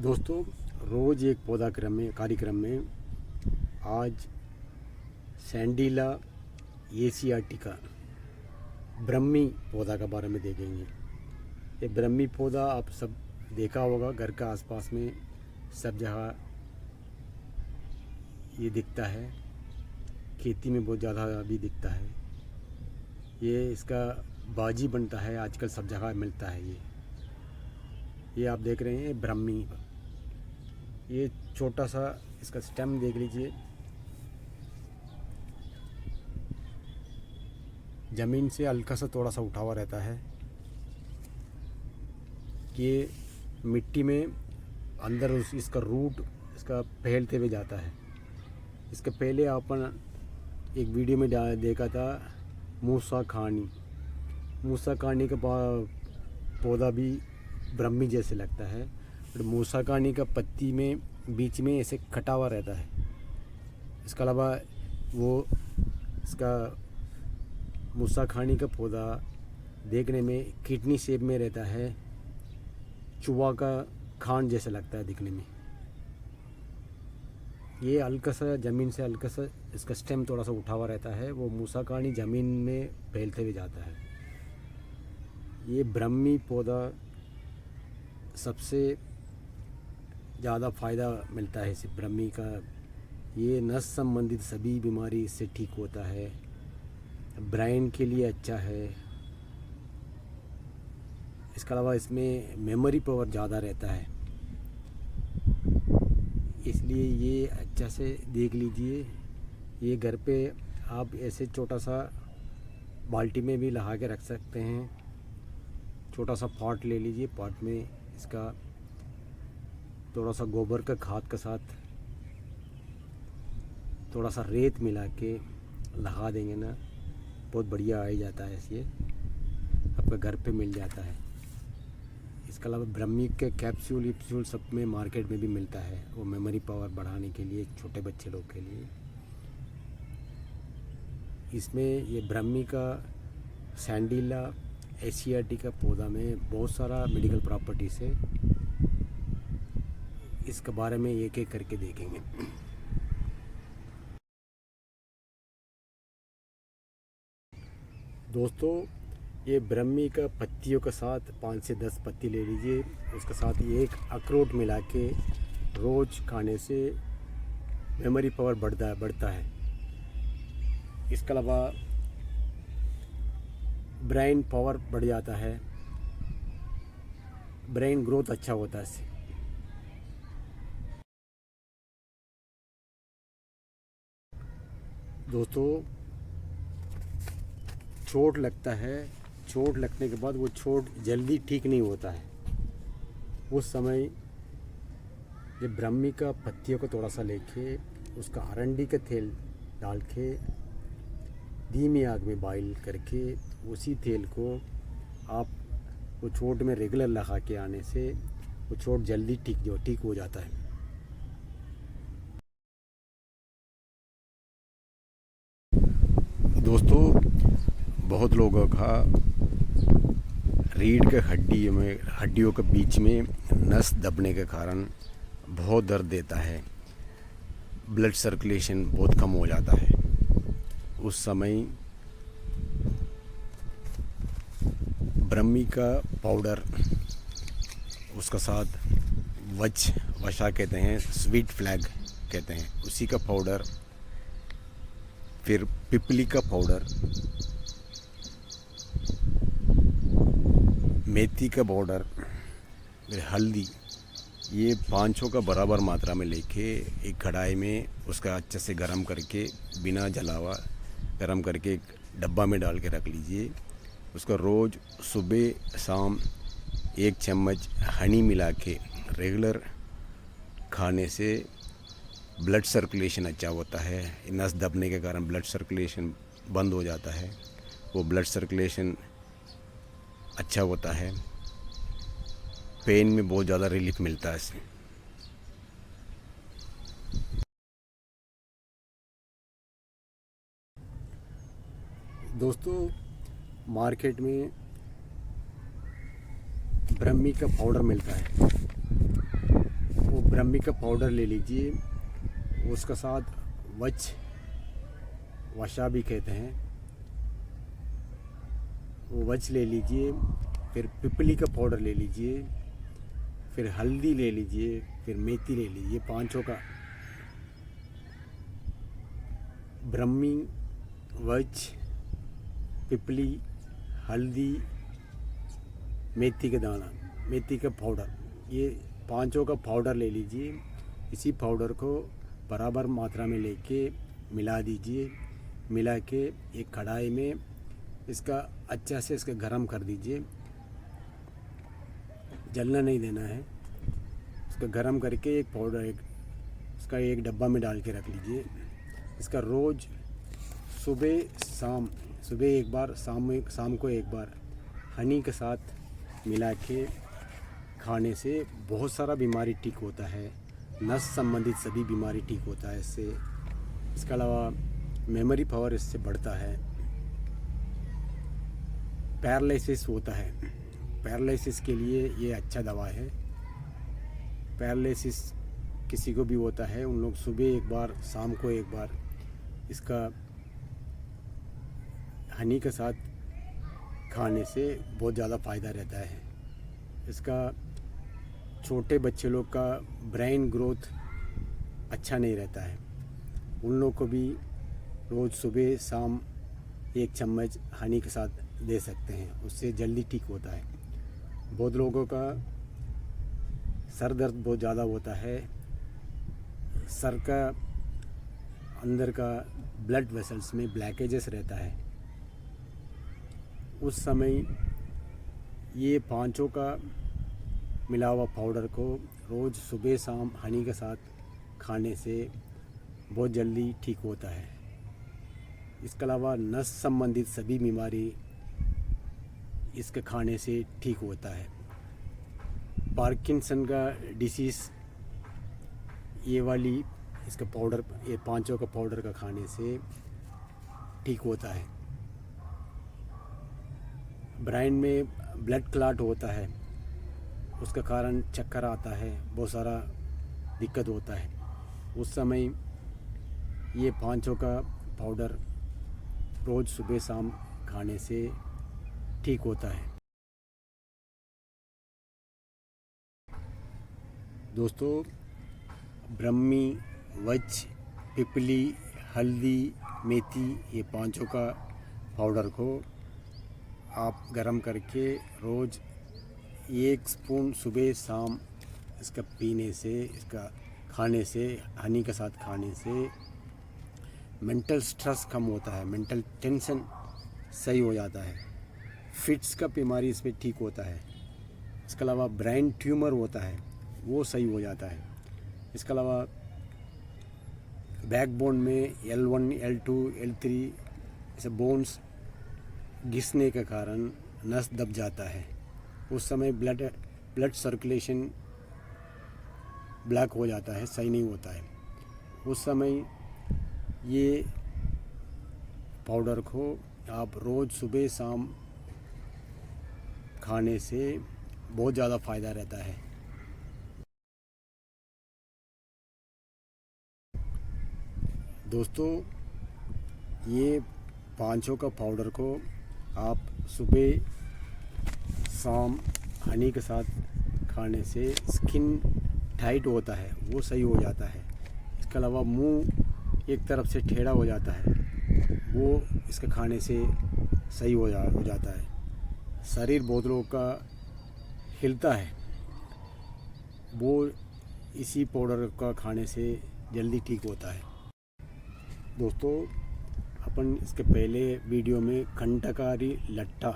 दोस्तों, रोज़ एक पौधा कार्यक्रम में आज सैंडीला एशियाटिका ब्रह्मी पौधा के बारे में देखेंगे। ये ब्रह्मी पौधा आप सब देखा होगा, घर का आसपास में सब जगह ये दिखता है, खेती में बहुत ज़्यादा भी दिखता है। ये इसका बाजी बनता है, आजकल सब जगह मिलता है। ये आप देख रहे हैं ब्रह्मी। ये छोटा सा इसका स्टेम देख लीजिए, ज़मीन से हल्का सा थोड़ा सा उठा हुआ रहता है। ये मिट्टी में अंदर इसका रूट इसका फैलते हुए जाता है। इसके पहले अपन एक वीडियो में देखा था मूसा खानी का पौधा भी ब्रह्मी जैसे लगता है, और मूसा खानी का पत्ती में बीच में ऐसे कटा हुआ रहता है। इसके अलावा वो इसका मूसा खानी का पौधा देखने में किडनी शेप में रहता है, चूहा का खान जैसा लगता है दिखने में। ये हल्का सा ज़मीन से हल्का सा इसका स्टेम थोड़ा सा उठा हुआ रहता है, वो मूसा खानी ज़मीन में फैलते हुए जाता है। ये ब्रह्मी पौधा सबसे ज़्यादा फ़ायदा मिलता है इसे ब्रह्मी का। ये नस संबंधित सभी बीमारी इससे ठीक होता है, ब्रेन के लिए अच्छा है। इसके अलावा इसमें मेमोरी पावर ज़्यादा रहता है, इसलिए ये अच्छा से देख लीजिए। ये घर पे आप ऐसे छोटा सा बाल्टी में भी लगा के रख सकते हैं। छोटा सा पॉट ले लीजिए, पॉट में इसका थोड़ा सा गोबर का खाद के साथ थोड़ा सा रेत मिला के लगा देंगे ना, बहुत बढ़िया आ जाता है। ये आपका घर पे मिल जाता है। इसके अलावा ब्रह्मी के कैप्सूल सब में मार्केट में भी मिलता है, वो मेमोरी पावर बढ़ाने के लिए, छोटे बच्चे लोग के लिए। इसमें ये ब्रह्मी का सैंडीला एशियाटिका पौधा में बहुत सारा मेडिकल प्रॉपर्टीज़ है। इसके बारे में एक एक करके देखेंगे। दोस्तों, ये ब्रह्मी का पत्तियों के साथ 5 से 10 पत्ती ले लीजिए, उसके साथ ये एक अखरोट मिला के रोज़ खाने से मेमोरी पावर बढ़ता है। इसके अलावा ब्रेन पावर बढ़ जाता है, ब्रेन ग्रोथ अच्छा होता है इससे। दोस्तों, चोट लगता है, चोट लगने के बाद वो चोट जल्दी ठीक नहीं होता है। उस समय जब ब्रह्मी का पत्तियों को थोड़ा सा लेके उसका अरंडी का तेल डाल के धीमी आग में बॉईल करके उसी तेल को आप वो चोट में रेगुलर लगा के आने से वो चोट जल्दी ठीक हो जाता है। दोस्तों, बहुत लोगों का रीढ़ के हड्डियों के बीच में नस दबने के कारण बहुत दर्द देता है, ब्लड सर्कुलेशन बहुत कम हो जाता है। उस समय ब्रह्मी का पाउडर, उसका साथ वशा कहते हैं, स्वीट फ्लैग कहते हैं, उसी का पाउडर, फिर पिपली का पाउडर, मेथी का पाउडर, फिर हल्दी, ये 500 का बराबर मात्रा में लेके एक कढ़ाई में उसका अच्छे से गरम करके बिना जला हुआ गरम करके एक डब्बा में डाल के रख लीजिए। उसका रोज़ सुबह शाम 1 चम्मच हनी मिला के रेगुलर खाने से ब्लड सर्कुलेशन अच्छा होता है। नस दबने के कारण ब्लड सर्कुलेशन बंद हो जाता है, वो ब्लड सर्कुलेशन अच्छा होता है। पेन में बहुत ज़्यादा रिलीफ मिलता है इससे। दोस्तों, मार्केट में ब्रह्मी का पाउडर मिलता है, ब्रह्मी का पाउडर ले लीजिए, उसका साथ वशा भी कहते हैं, वो वच ले लीजिए। फिर पिपली का पाउडर ले लीजिए, फिर हल्दी ले लीजिए, फिर मेथी ले लीजिए। पांचों का ब्रह्मी, वच, पिपली, हल्दी, मेथी का दाना, मेथी का पाउडर, ये पांचों का पाउडर ले लीजिए। इसी पाउडर को बराबर मात्रा में लेके मिला दीजिए। मिला के एक कढ़ाई में इसका अच्छा से इसका गरम कर दीजिए। जलना नहीं देना है। इसका गरम करके एक पाउडर इसका एक डब्बा में डाल के रख लीजिए। इसका रोज़ सुबह एक बार, शाम को एक बार हनी के साथ मिला के खाने से बहुत सारा बीमारी ठीक होता है। नस संबंधित सभी बीमारी ठीक होता है इससे। इसके अलावा मेमोरी पावर इससे बढ़ता है। पैरालिसिस होता है, पैरालिसिस के लिए ये अच्छा दवा है। पैरालिसिस किसी को भी होता है, उन लोग सुबह एक बार, शाम को एक बार इसका हनी के साथ खाने से बहुत ज़्यादा फ़ायदा रहता है। इसका छोटे बच्चे लोग का ब्रेन ग्रोथ अच्छा नहीं रहता है, उन लोग को भी रोज़ सुबह शाम एक चम्मच हनी के साथ दे सकते हैं, उससे जल्दी ठीक होता है। बहुत लोगों का सर दर्द बहुत ज़्यादा होता है, सर का अंदर का ब्लड वेसल्स में ब्लैकेजेस रहता है, उस समय ये पांचों का मिला हुआ पाउडर को रोज़ सुबह शाम हनी के साथ खाने से बहुत जल्दी ठीक होता है। इसके अलावा नस संबंधित सभी बीमारी इसके खाने से ठीक होता है। पार्किंसन का डिसीज़ ये वाली इसका पाउडर, ये पांचों का पाउडर का खाने से ठीक होता है। ब्रेन में ब्लड क्लॉट होता है, उसका कारण चक्कर आता है, बहुत सारा दिक्कत होता है, उस समय ये पांचों का पाउडर रोज़ सुबह शाम खाने से ठीक होता है। दोस्तों, ब्रह्मी, वच, पिपली, हल्दी, मेथी, ये पांचों का पाउडर को आप गरम करके रोज़ 1 स्पून सुबह शाम इसका पीने से, इसका खाने से, हनी के साथ खाने से मेंटल स्ट्रेस कम होता है, मेंटल टेंशन सही हो जाता है, फिट्स का बीमारी इसमें ठीक होता है। इसके अलावा ब्रेन ट्यूमर होता है वो सही हो जाता है। इसके अलावा बैकबोन में L1, L2, L3 ऐसे बोन्स घिसने के कारण नस दब जाता है, उस समय ब्लड सर्कुलेशन ब्लॉक हो जाता है, सही नहीं होता है। उस समय ये पाउडर को आप रोज़ सुबह शाम खाने से बहुत ज़्यादा फ़ायदा रहता है। दोस्तों, ये पांचों का पाउडर को आप सुबह शाम हनी के साथ खाने से स्किन टाइट होता है वो सही हो जाता है। इसके अलावा मुंह एक तरफ से टेढ़ा हो जाता है वो इसके खाने से सही हो जाता है। शरीर बहुत लोगों का हिलता है, वो इसी पाउडर का खाने से जल्दी ठीक होता है। दोस्तों, अपन इसके पहले वीडियो में कंटकारी लट्टा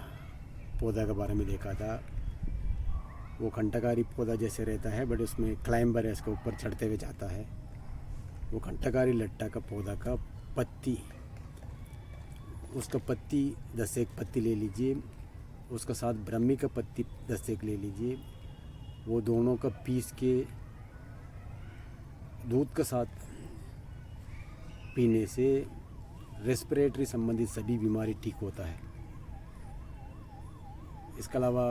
पौधा के बारे में देखा था। वो कंटकारी पौधा जैसे रहता है, बट उसमें क्लाइंबर है, इसके ऊपर चढ़ते हुए जाता है। वो कंटकारी लट्टा का पौधा का पत्ती, उसका पत्ती 10 एक पत्ती ले लीजिए, उसका साथ ब्रह्मी का पत्ती 10 एक ले लीजिए। वो दोनों का पीस के दूध के साथ पीने से रेस्पिरेटरी संबंधित सभी बीमारी ठीक होता है। इसके अलावा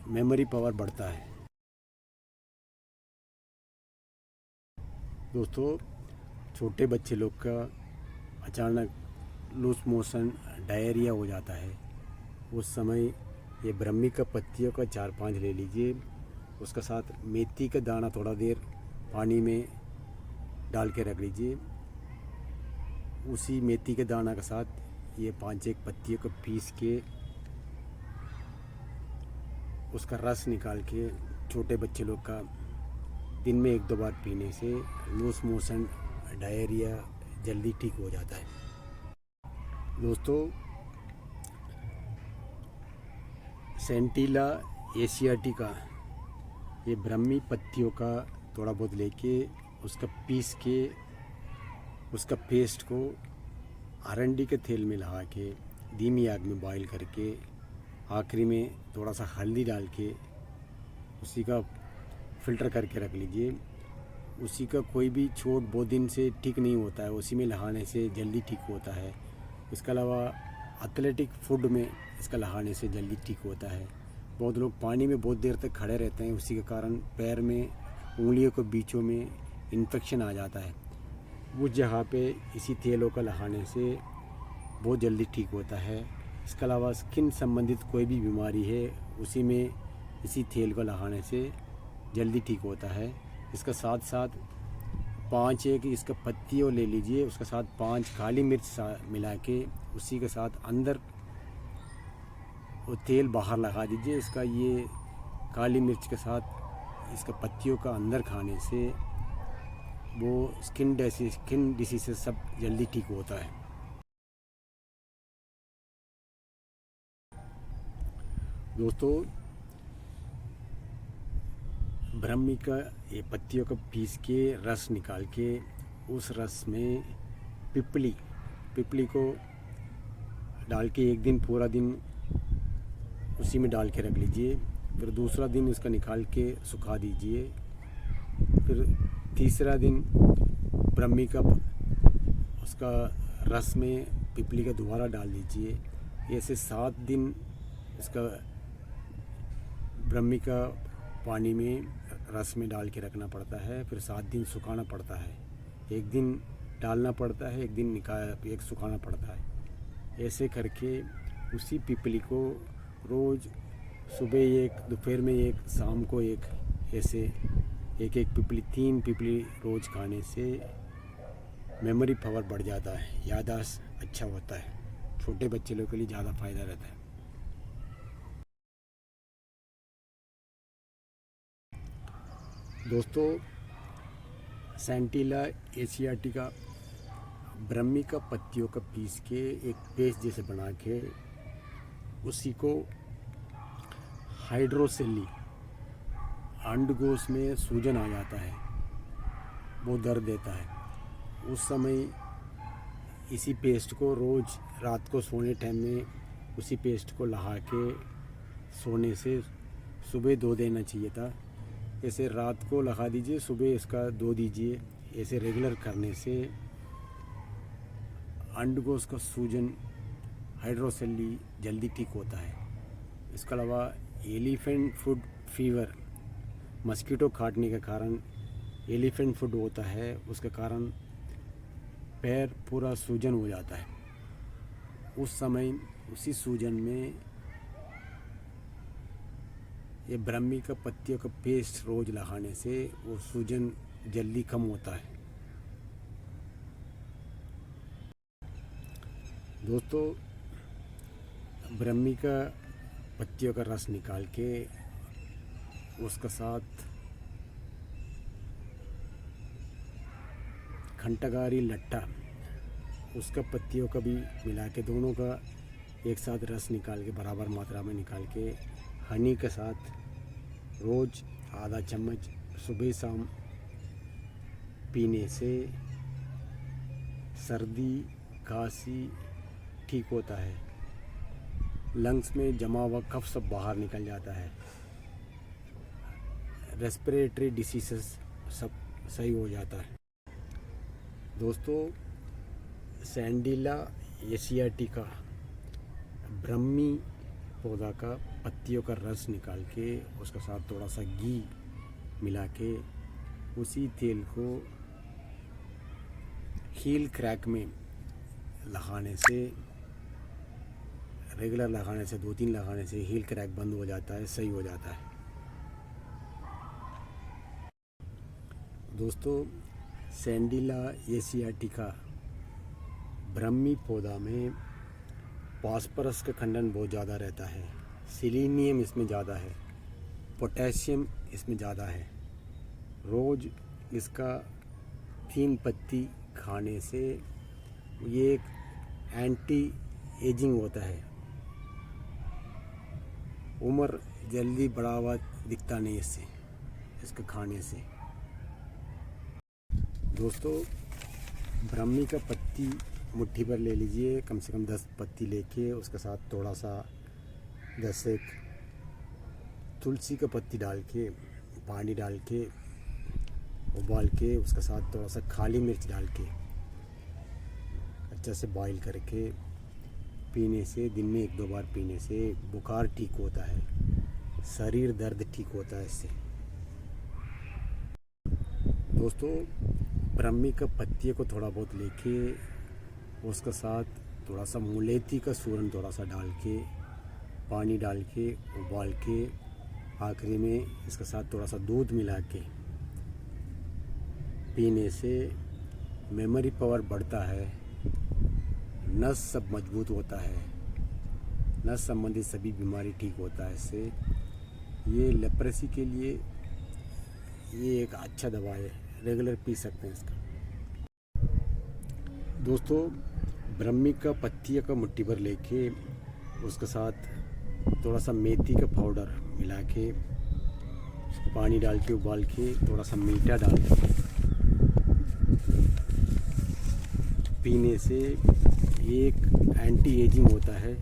मेमोरी पावर बढ़ता है। दोस्तों, छोटे बच्चे लोग का अचानक लूज मोशन डायरिया हो जाता है, उस समय ये ब्रह्मी का पत्तियों का 4-5 ले लीजिए। उसका साथ मेथी का दाना थोड़ा देर पानी में डाल के रख लीजिए। उसी मेथी के दाना के साथ ये 5-1 पत्तियों को पीस के उसका रस निकाल के छोटे बच्चे लोग का दिन में 1-2 बार पीने से लूज मोशन डायरिया जल्दी ठीक हो जाता है। दोस्तों, सेंटिला एशियाटिका ये ब्रह्मी पत्तियों का थोड़ा बहुत लेके उसका पीस के उसका पेस्ट को अरंडी के तेल में लगा के धीमी आग में बॉईल करके आखिरी में थोड़ा सा हल्दी डाल के उसी का फ़िल्टर करके रख लीजिए। उसी का कोई भी चोट बहुत दिन से ठीक नहीं होता है, उसी में लगाने से जल्दी ठीक होता है। इसके अलावा एथलेटिक फूड में इसका लगाने से जल्दी ठीक होता है। बहुत लोग पानी में बहुत देर तक खड़े रहते हैं, उसी के कारण पैर में उंगलियों के बीचों में इन्फेक्शन आ जाता है। उस जगह पे इसी तेलों का लगाने से बहुत जल्दी ठीक होता है। इसके अलावा स्किन संबंधित कोई भी बीमारी है, उसी में इसी तेल को लगाने से जल्दी ठीक होता है। इसका साथ साथ 5-1 इसका पत्तियों ले लीजिए, उसके साथ 5 काली मिर्च मिला के उसी के साथ अंदर वो तेल बाहर लगा दीजिए। इसका ये काली मिर्च के साथ इसका पत्तियों का अंदर खाने से वो स्किन डिसीज़ सब जल्दी ठीक होता है। दोस्तों, ब्रह्मी का ये पत्तियों का पीस के रस निकाल के उस रस में पिपली को डाल के एक दिन पूरा दिन उसी में डाल के रख लीजिए। फिर दूसरा दिन इसका निकाल के सुखा दीजिए। फिर तीसरा दिन ब्रह्मी का उसका रस में पिपली का दोबारा डाल दीजिए। ऐसे 7 दिन इसका ब्रह्मी का पानी में रस में डाल के रखना पड़ता है। फिर 7 दिन सुखाना पड़ता है। एक दिन डालना पड़ता है, एक दिन एक सुखाना पड़ता है। ऐसे करके उसी पिपली को रोज़ सुबह 1, दोपहर में 1, शाम को 1, ऐसे एक पिपली 3 पिपली रोज़ खाने से मेमोरी पावर बढ़ जाता है, याददाश्त अच्छा होता है। छोटे बच्चे लोग के लिए ज़्यादा फ़ायदा रहता है। दोस्तों, सेंटिला एशियाटिका ब्रह्मी का पत्तियों का पीस के एक पेस्ट जैसे बना के उसी को हाइड्रोसेली अंडकोश में सूजन आ जाता है, वो दर्द देता है, उस समय इसी पेस्ट को रोज़ रात को सोने टाइम में उसी पेस्ट को लगा के सोने से सुबह धो देना चाहिए था। ऐसे रात को लगा दीजिए, सुबह इसका धो दीजिए। ऐसे रेगुलर करने से अंडकोश का सूजन हाइड्रोसेली जल्दी ठीक होता है। इसके अलावा एलिफेंट फुट फीवर मस्कीटो काटने के कारण एलिफेंट फुट होता है, उसके कारण पैर पूरा सूजन हो जाता है। उस समय उसी सूजन में ये ब्रह्मी का पत्तियों का पेस्ट रोज़ लगाने से वो सूजन जल्दी कम होता है। दोस्तों, ब्रह्मी का पत्तियों का रस निकाल के उसका साथ घंटागारी लट्टा उसका पत्तियों का भी मिला के दोनों का एक साथ रस निकाल के बराबर मात्रा में निकाल के हनी के साथ रोज़ आधा चम्मच सुबह शाम पीने से सर्दी खांसी ठीक होता है। लंग्स में जमा हुआ कफ सब बाहर निकल जाता है। रेस्पिरेटरी डिसीज़ेस सब सही हो जाता है। दोस्तों, सेंडिला एशियाटिका ब्रह्मी पौधा का पत्तियों का रस निकाल के उसके साथ थोड़ा सा घी मिला के उसी तेल को हील क्रैक में लगाने से, रेगुलर लगाने से, 2-3 लगाने से हील क्रैक बंद हो जाता है, सही हो जाता है। दोस्तों, सैंडिला एशियाटिका ब्रह्मी पौधा में फास्फोरस का खंडन बहुत ज़्यादा रहता है, सेलेनियम इसमें ज़्यादा है, पोटेशियम इसमें ज़्यादा है। रोज़ इसका 3 पत्ती खाने से ये एक एंटी एजिंग होता है, उम्र जल्दी बड़ा हुआ दिखता नहीं इससे, इसके खाने से। दोस्तों, ब्रह्मी का पत्ती मुट्ठी पर ले लीजिए, कम से कम 10 पत्ती लेके उसके साथ थोड़ा सा 10 एक तुलसी का पत्ती डाल के, पानी डाल के उबाल के, उसके साथ थोड़ा सा काली मिर्च डाल के अच्छा से बॉईल करके पीने से, दिन में 1-2 बार पीने से बुखार ठीक होता है, शरीर दर्द ठीक होता है इससे। दोस्तों, ब्रह्मी का पत्ती को थोड़ा बहुत लेके उसके साथ थोड़ा सा मुलेठी का सूरन थोड़ा सा डाल के, पानी डाल के उबाल के, आखिरी में इसके साथ थोड़ा सा दूध मिला के पीने से मेमोरी पावर बढ़ता है, नस सब मजबूत होता है, नस संबंधित सभी बीमारी ठीक होता है इससे। ये लेप्रेसी के लिए ये एक अच्छा दवा है, रेगुलर पी सकते हैं इसका। दोस्तों, ब्रह्मी का पत्तियों का मुट्ठी भर लेके उसके साथ थोड़ा सा मेथी का पाउडर मिला के, पानी डाल के उबाल के, थोड़ा सा मीठा डाल के पीने से एक एंटी एजिंग होता है,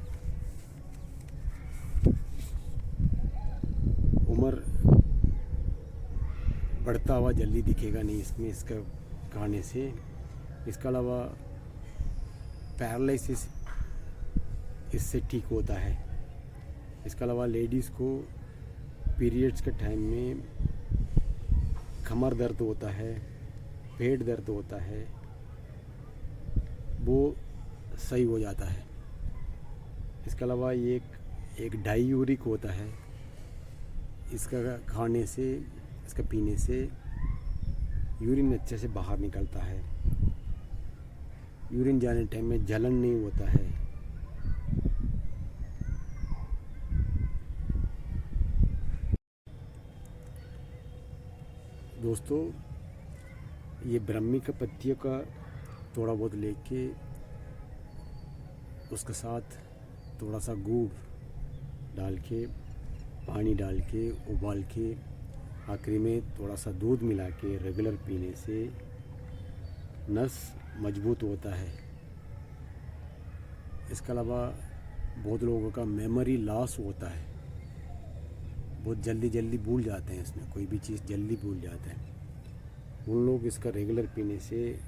उम्र बढ़ता हुआ जल्दी दिखेगा नहीं इसमें, इसका खाने से। इसके अलावा पैरालिसिस इससे ठीक होता है। इसके अलावा लेडीज़ को पीरियड्स के टाइम में कमर दर्द होता है, पेट दर्द होता है, वो सही हो जाता है। इसके अलावा ये एक डायूरिक होता है, इसका खाने से, इसका पीने से यूरिन अच्छे से बाहर निकलता है, यूरिन जाने टाइम में जलन नहीं होता है। दोस्तों, ये ब्रह्मी का पत्तियों का थोड़ा बहुत लेके उसके साथ थोड़ा सा गुड़ डाल के, पानी डाल के उबाल के, आखिरी में थोड़ा सा दूध मिला के रेगुलर पीने से नस मजबूत होता है। इसके अलावा बहुत लोगों का मेमोरी लॉस होता है, बहुत जल्दी भूल जाते हैं, इसमें कोई भी चीज़ जल्दी भूल जाते हैं। उन लोग इसका रेगुलर पीने से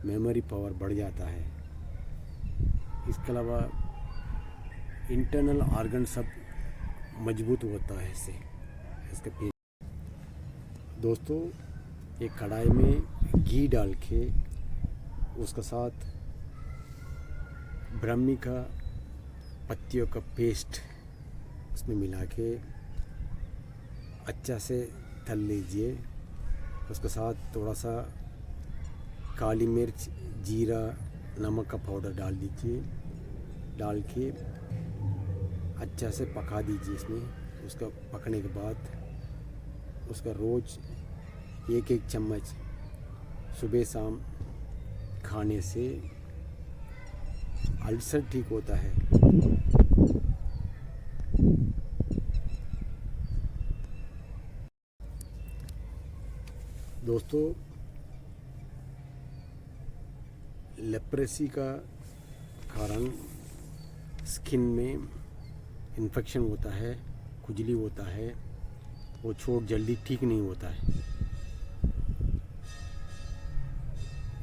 मेमोरी पावर बढ़ जाता है। इसके अलावा इंटरनल ऑर्गन सब मजबूत होता है इससे, इसके पीने। दोस्तों, एक कढ़ाई में घी डाल के उसके साथ ब्रह्मी का पत्तियों का पेस्ट उसमें मिला के अच्छा से तल लीजिए। उसके साथ थोड़ा सा काली मिर्च, जीरा, नमक का पाउडर डाल दीजिए, डाल के अच्छा से पका दीजिए इसमें। उसका पकने के बाद उसका रोज़ 1-1 चम्मच सुबह शाम खाने से अल्सर ठीक होता है। दोस्तों, लेप्रेसी का कारण स्किन में इन्फेक्शन होता है, खुजली होता है, वो चोट जल्दी ठीक नहीं होता है।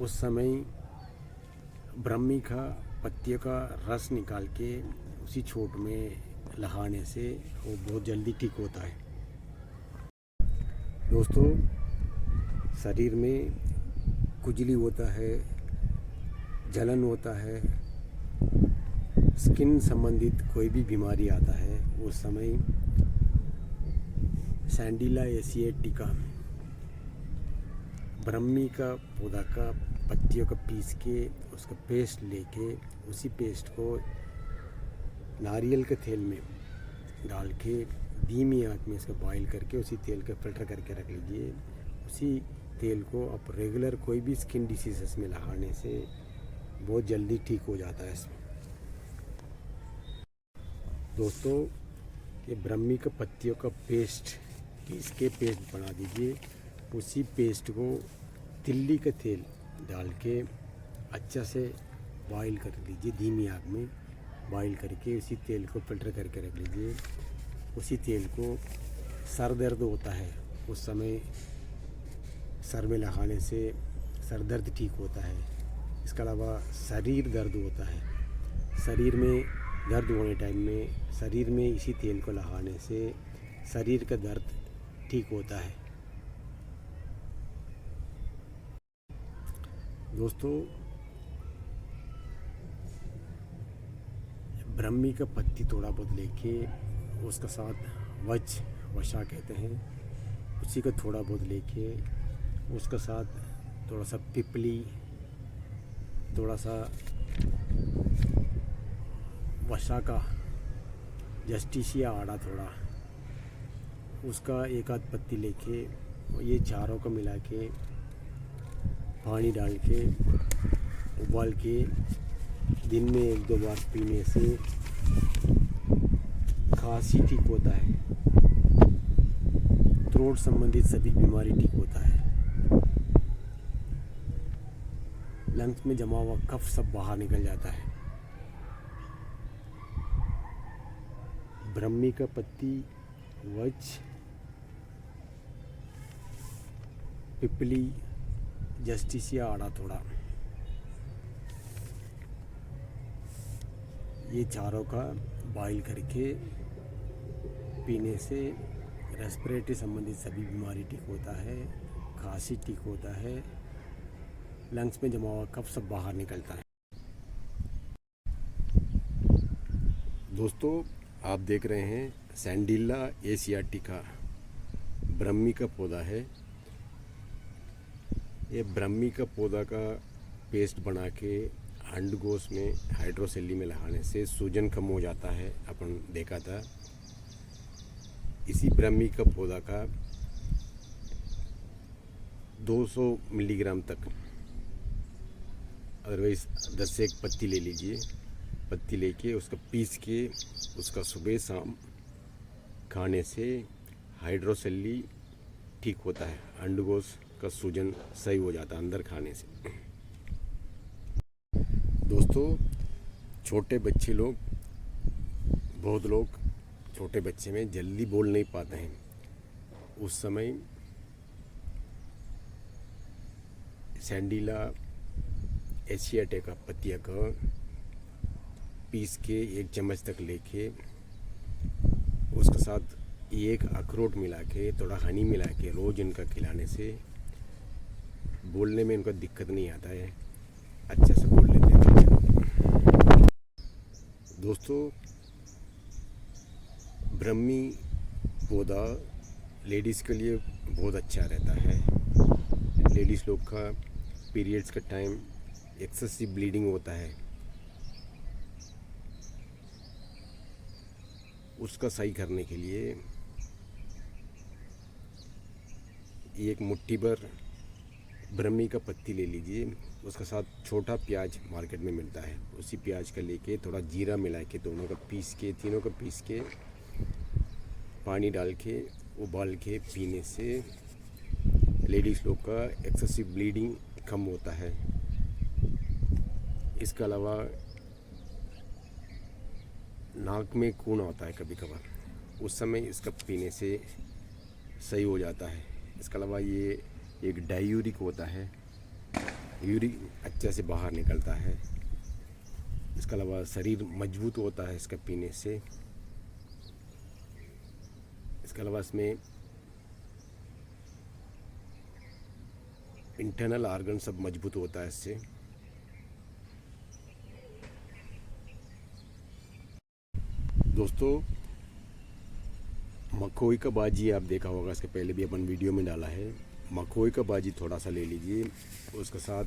उस समय ब्रह्मी का पत्तियों का रस निकाल के उसी चोट में लगाने से वो बहुत जल्दी ठीक होता है। दोस्तों, शरीर में खुजली होता है, जलन होता है, स्किन संबंधित कोई भी बीमारी आता है उस समय सैंडिला एसिएटिका ब्रह्मी का पौधा का पत्तियों का पीस के उसका पेस्ट लेके उसी पेस्ट को नारियल के तेल में डाल के धीमी आंच में इसको बॉईल करके उसी तेल का फिल्टर करके रख लीजिए। उसी तेल को आप रेगुलर कोई भी स्किन डिसीज़ में लगाने से बहुत जल्दी ठीक हो जाता है इसमें। दोस्तों, ये ब्रह्मी का पत्तियों का पेस्ट पीस के पेस्ट बना दीजिए। उसी पेस्ट को तिल्ली का तेल डाल के अच्छा से बॉईल कर लीजिए, धीमी आग में बॉईल करके उसी तेल को फिल्टर करके रख लीजिए। उसी तेल को सर दर्द होता है उस समय सर में लगाने से सर दर्द ठीक होता है। इसके अलावा शरीर दर्द होता है, शरीर में दर्द होने टाइम में शरीर में इसी तेल को लगाने से शरीर का दर्द ठीक होता है। दोस्तों, ब्रह्मी का पत्ती थोड़ा बहुत लेके उसका साथ वशा कहते हैं, उसी का थोड़ा बहुत लेके उसका साथ थोड़ा सा पिपली, थोड़ा सा वशा का जस्टिसिया आड़ा थोड़ा उसका एक आध पत्ती लेके ये चारों को मिला के पानी डाल के उबाल के दिन में 1-2 बार पीने से खांसी ठीक होता है, थ्रोट संबंधित सभी बीमारी ठीक होता है, लंग्स में जमा हुआ कफ सब बाहर निकल जाता है। ब्रह्मी का पत्ती, वच, पिपली, जस्टिसिया आड़ा थोड़ा, ये चारों का बॉईल करके पीने से रेस्पिरेटरी संबंधित सभी बीमारी ठीक होता है, खांसी ठीक होता है, लंग्स में जमा हुआ कफ सब बाहर निकलता है। दोस्तों, आप देख रहे हैं सैंडिला एसियाटिका ब्रह्मी का पौधा है। ये ब्रह्मी का पौधा का पेस्ट बना के अंडकोश में हाइड्रोसेली में लगाने से सूजन कम हो जाता है, अपन देखा था। इसी ब्रह्मी का पौधा का 200 मिलीग्राम तक, अदरवाइज 10 से 1 पत्ती ले लीजिए। पत्ती लेके उसका पीस के उसका सुबह शाम खाने से हाइड्रोसेली ठीक होता है, अंडकोश का सूजन सही हो जाता है अंदर खाने से। दोस्तों, छोटे बच्चे लोग, बहुत लोग छोटे बच्चे में जल्दी बोल नहीं पाते हैं, उस समय सैंडिला एसियाटिका पत्तियाँ का पीस के 1 चम्मच तक लेके उसके साथ 1 अखरोट मिला के थोड़ा हनी मिला के रोज़ इनका खिलाने से बोलने में इनको दिक्कत नहीं आता है, अच्छे से बोल लेते हैं। दोस्तों, ब्रह्मी पौधा लेडीज़ के लिए बहुत अच्छा रहता है। लेडीज़ लोग का पीरियड्स का टाइम एक्सेसिव ब्लीडिंग होता है, उसका सही करने के लिए 1 मुट्ठी भर ब्रह्मी का पत्ती ले लीजिए। उसके साथ छोटा प्याज मार्केट में मिलता है, उसी प्याज का लेके थोड़ा जीरा मिला के दोनों का पीस के, तीनों का पीस के पानी डाल के उबाल के पीने से लेडीज़ लोग का एक्सेसिव ब्लीडिंग कम होता है। इसके अलावा नाक में खून होता है कभी कभार, उस समय इसका पीने से सही हो जाता है। इसके अलावा ये एक डायूरिक होता है, यूरिक अच्छे से बाहर निकलता है। इसके अलावा शरीर मजबूत होता है इसका पीने से। इसके अलावा इसमें इंटरनल आर्गन सब मजबूत होता है इससे। दोस्तों, मकोई का बाजी आप देखा होगा, इसके पहले भी अपन वीडियो में डाला है। मकोई का बाजी थोड़ा सा ले लीजिए, उसके साथ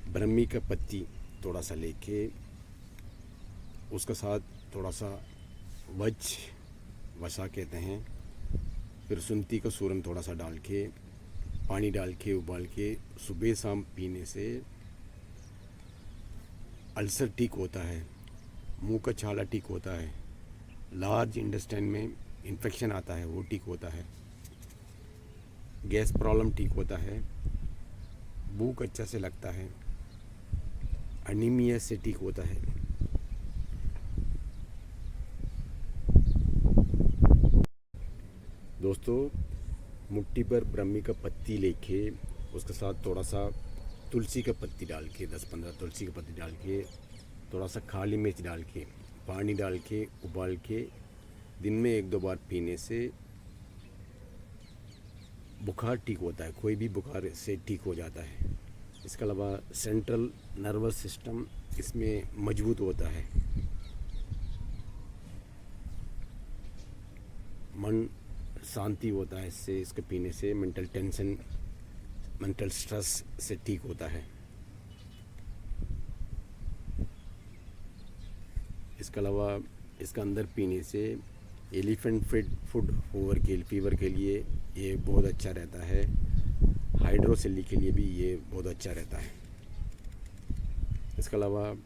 ब्रह्मी का पत्ती थोड़ा सा लेके, उसके साथ थोड़ा सा वसा कहते हैं, फिर सुंती का सूरन थोड़ा सा डाल के, पानी डाल के उबाल के सुबह शाम पीने से अल्सर ठीक होता है, मुंह का छाला ठीक होता है, लार्ज इंटेस्टाइन में इन्फेक्शन आता है वो ठीक होता है, गैस प्रॉब्लम ठीक होता है, भूख अच्छा से लगता है, अनीमिया से ठीक होता है। दोस्तों, मुट्ठी पर ब्रह्मी का पत्ती लेके, उसके साथ थोड़ा सा तुलसी का पत्ती डाल के, 10-15 तुलसी का पत्ती डाल के, थोड़ा सा काली मिर्च डाल के, पानी डाल के उबाल के दिन में 1-2 बार पीने से बुखार ठीक होता है, कोई भी बुखार से ठीक हो जाता है। इसके अलावा सेंट्रल नर्वस सिस्टम इसमें मजबूत होता है, मन शांति होता है इससे, इसके पीने से मेंटल टेंशन, मेंटल स्ट्रेस से ठीक होता है। इसके अलावा इसका अंदर पीने से एलिफेंट फूड फीवर के लिए ये बहुत अच्छा रहता है, हाइड्रोसेली के लिए भी ये बहुत अच्छा रहता है। इसके अलावा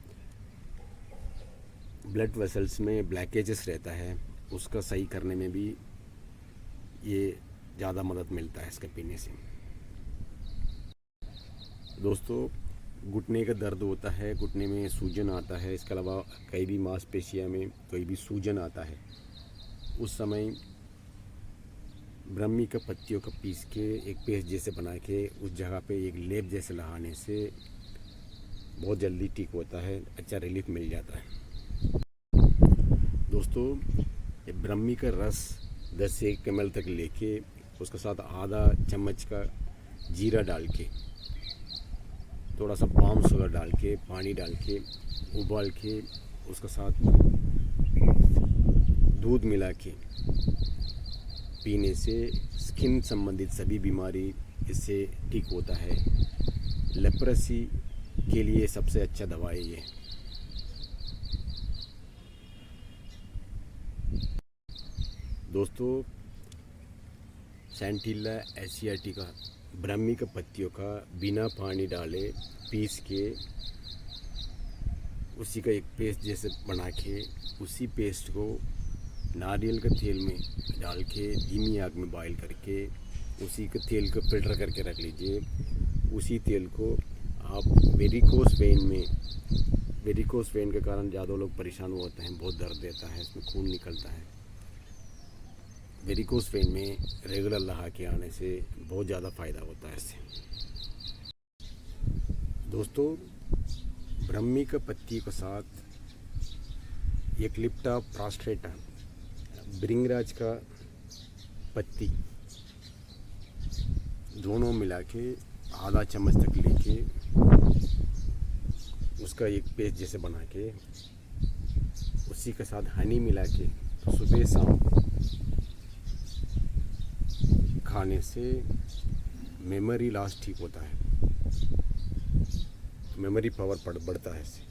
ब्लड वेसल्स में ब्लैकेजेस रहता है, उसका सही करने में भी ये ज़्यादा मदद मिलता है इसके पीने से। दोस्तों, घुटने का दर्द होता है, घुटने में सूजन आता है, इसके अलावा कई भी मांसपेशियों में कोई भी सूजन आता है, उस समय ब्रह्मी का पत्तियों का पीस के एक पेस्ट जैसे बना के उस जगह पे एक लेप जैसे लगाने से बहुत जल्दी ठीक होता है, अच्छा रिलीफ मिल जाता है। दोस्तों, ये ब्रह्मी का रस 10 से 1 ml तक लेके, उसके साथ आधा चम्मच का जीरा डाल के, थोड़ा सा पाम शुगर डाल के, पानी डाल के उबाल के, उसके साथ दूध मिला के पीने से स्किन संबंधित सभी बीमारी इससे ठीक होता है। लेप्रेसी के लिए सबसे अच्छा दवा है ये। दोस्तों, सैंटिला एशियाटिका ब्रह्मी के पत्तियों का बिना पानी डाले पीस के, उसी का एक पेस्ट जैसे बना के, उसी पेस्ट को नारियल के तेल में डाल के धीमी आग में बॉईल करके, उसी के तेल को फिल्टर करके रख लीजिए। उसी तेल को आप वेरिकोस वेन के कारण ज़्यादा लोग परेशान होते हैं, बहुत दर्द देता है, इसमें खून निकलता है। वेरिकोस वेन में रेगुलर लगा के आने से बहुत ज़्यादा फ़ायदा होता है इससे। दोस्तों, ब्रह्मी का पत्ती के साथ यूकलिप्टा प्रोस्ट्रेटा, भृंगराज का पत्ती, दोनों मिला के आधा चम्मच तक लेके, उसका एक पेस्ट जैसे बना के, उसी के साथ हनी मिला के सुबह शाम खाने से मेमोरी लॉस ठीक होता है, मेमोरी पावर बढ़ता है इससे।